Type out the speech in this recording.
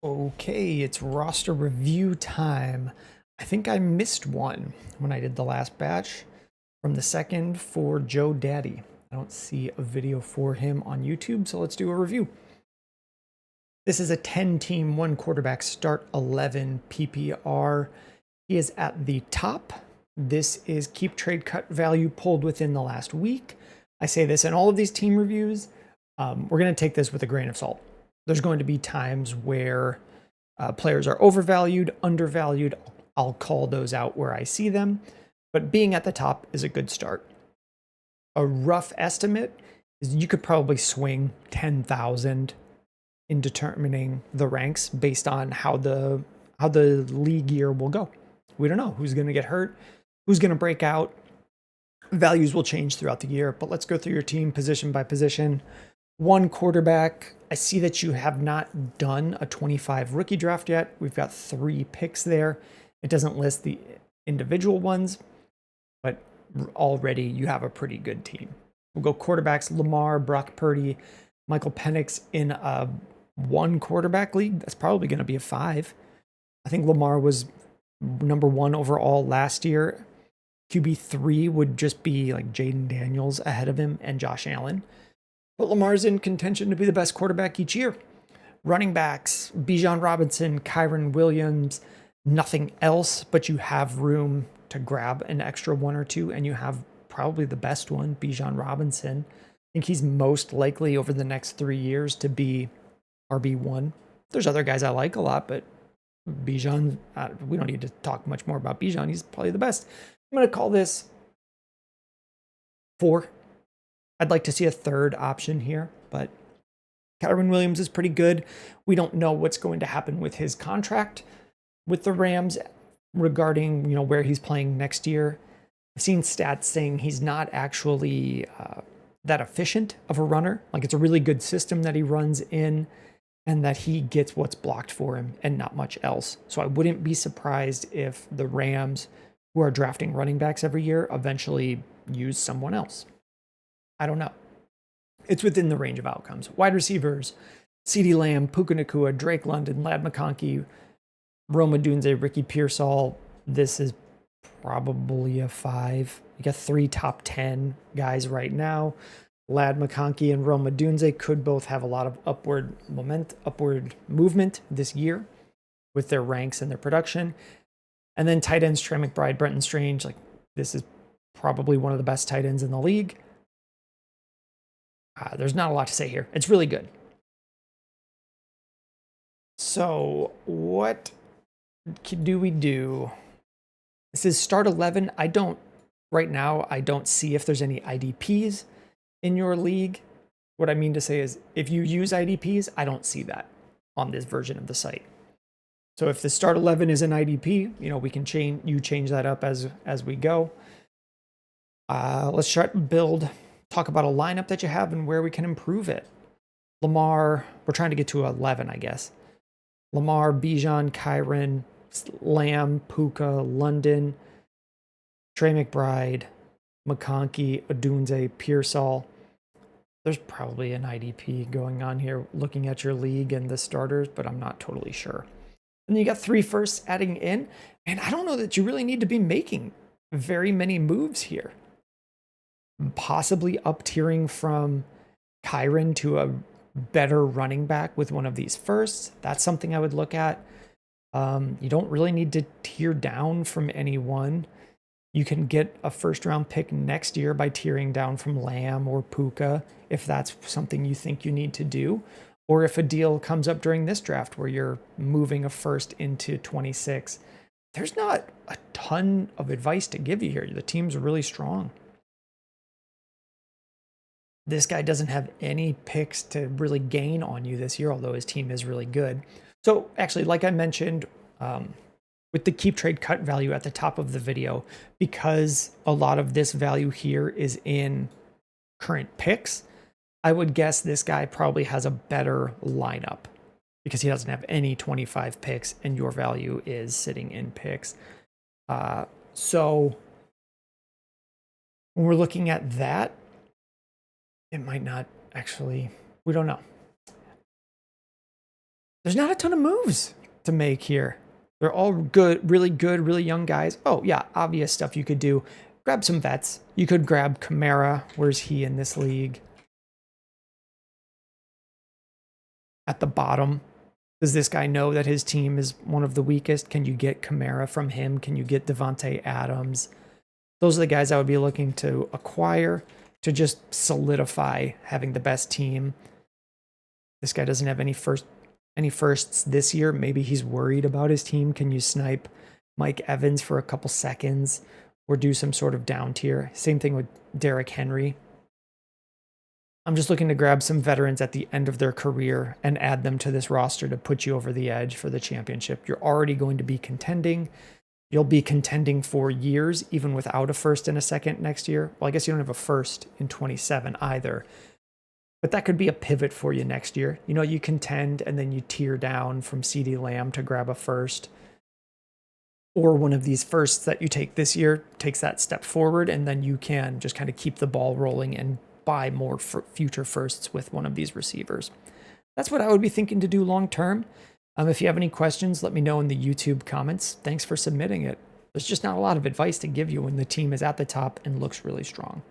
Okay, it's roster review time. I think I missed one when I did the last batch from the second for Joe Daddy. I don't see a video for him on YouTube, so let's do a review. This is a 10-team, one quarterback start 11 PPR. He is at the top. This is keep trade cut value pulled within the last week. I say this in all of these team reviews. We're going to take this with a grain of salt. There's going to be times where players are overvalued, undervalued. I'll call those out where I see them, but being at the top is a good start. A rough estimate is you could probably swing 10,000 in determining the ranks based on how the league year will go. We don't know who's going to get hurt, who's going to break out. Values will change throughout the year, but let's go through your team position by position. One quarterback. I see that you have not done a 25 rookie draft yet. We've got 3 picks there. It doesn't list the individual ones, but already you have a pretty good team. We'll go quarterbacks: Lamar, Brock Purdy, Michael Penix in a 1 quarterback league. That's probably going to be a 5. I think Lamar was number 1 overall last year. QB3 would just be like Jaden Daniels ahead of him and Josh Allen. But Lamar's in contention to be the best quarterback each year. Running backs: Bijan Robinson, Kyron Williams, nothing else, but you have room to grab an extra 1 or 2, and you have probably the best one, Bijan Robinson. I think he's most likely over the next 3 years to be RB1. There's other guys I like a lot, but Bijan, we don't need to talk much more about Bijan. He's probably the best. I'm going to call this 4. I'd like to see a third option here, but Kyron Williams is pretty good. We don't know what's going to happen with his contract with the Rams regarding, where he's playing next year. I've seen stats saying he's not actually that efficient of a runner. Like, it's a really good system that he runs in, and that he gets what's blocked for him and not much else. So I wouldn't be surprised if the Rams, who are drafting running backs every year, eventually use someone else. I don't know. It's within the range of outcomes. Wide receivers: CeeDee Lamb, Puka Nacua, Drake London, Ladd McConkey, Rome Odunze, Ricky Pearsall. This is probably a 5. You got 3 top 10 guys right now. Ladd McConkey and Rome Odunze could both have a lot of upward movement this year with their ranks and their production. And then tight ends: Trey McBride, Brenton Strange. Like, this is probably one of the best tight ends in the league. There's not a lot to say here. It's really good. So what do we do? This is start 11. Right now, I don't see if there's any IDPs in your league. What I mean to say is, if you use IDPs, I don't see that on this version of the site. So if the start 11 is an IDP, we can change that up as we go. Let's try to talk about a lineup that you have and where we can improve it. Lamar, we're trying to get to 11, I guess. Lamar, Bijan, Kyron, Lamb, Puka, London, Trey McBride, McConkey, Odunze, Pearsall. There's probably an IDP going on here looking at your league and the starters, but I'm not totally sure. And then you got 3 firsts adding in, and I don't know that you really need to be making very many moves here. Possibly up tiering from Kyron to a better running back with one of these firsts. That's something I would look at. You don't really need to tier down from anyone. You can get a first-round pick next year by tiering down from Lamb or Puka, if that's something you think you need to do. Or if a deal comes up during this draft where you're moving a first into 26. There's not a ton of advice to give you here. The team's really strong. This guy doesn't have any picks to really gain on you this year, although his team is really good. So actually, like I mentioned, with the keep trade cut value at the top of the video, because a lot of this value here is in current picks, I would guess this guy probably has a better lineup because he doesn't have any 25 picks and your value is sitting in picks. So when we're looking at that, it might not actually, we don't know. There's not a ton of moves to make here. They're all good, really young guys. Oh, yeah, obvious stuff you could do. Grab some vets. You could grab Kamara. Where's he in this league? At the bottom. Does this guy know that his team is one of the weakest? Can you get Kamara from him? Can you get Devontae Adams? Those are the guys I would be looking to acquire to just solidify having the best team. This guy doesn't have any firsts this year. Maybe he's worried about his team. Can you snipe Mike Evans for a couple seconds or do some sort of down tier? Same thing with Derrick Henry. I'm just looking to grab some veterans at the end of their career and add them to this roster to put you over the edge for the championship. You're already going to be contending. You'll be contending for years, even without a first and a second next year. Well, I guess you don't have a first in 27 either. But that could be a pivot for you next year. You know, you contend and then you tear down from CeeDee Lamb to grab a first. Or one of these firsts that you take this year takes that step forward, and then you can just kind of keep the ball rolling and buy more future firsts with one of these receivers. That's what I would be thinking to do long term. If you have any questions, let me know in the YouTube comments. Thanks for submitting it. There's just not a lot of advice to give you when the team is at the top and looks really strong.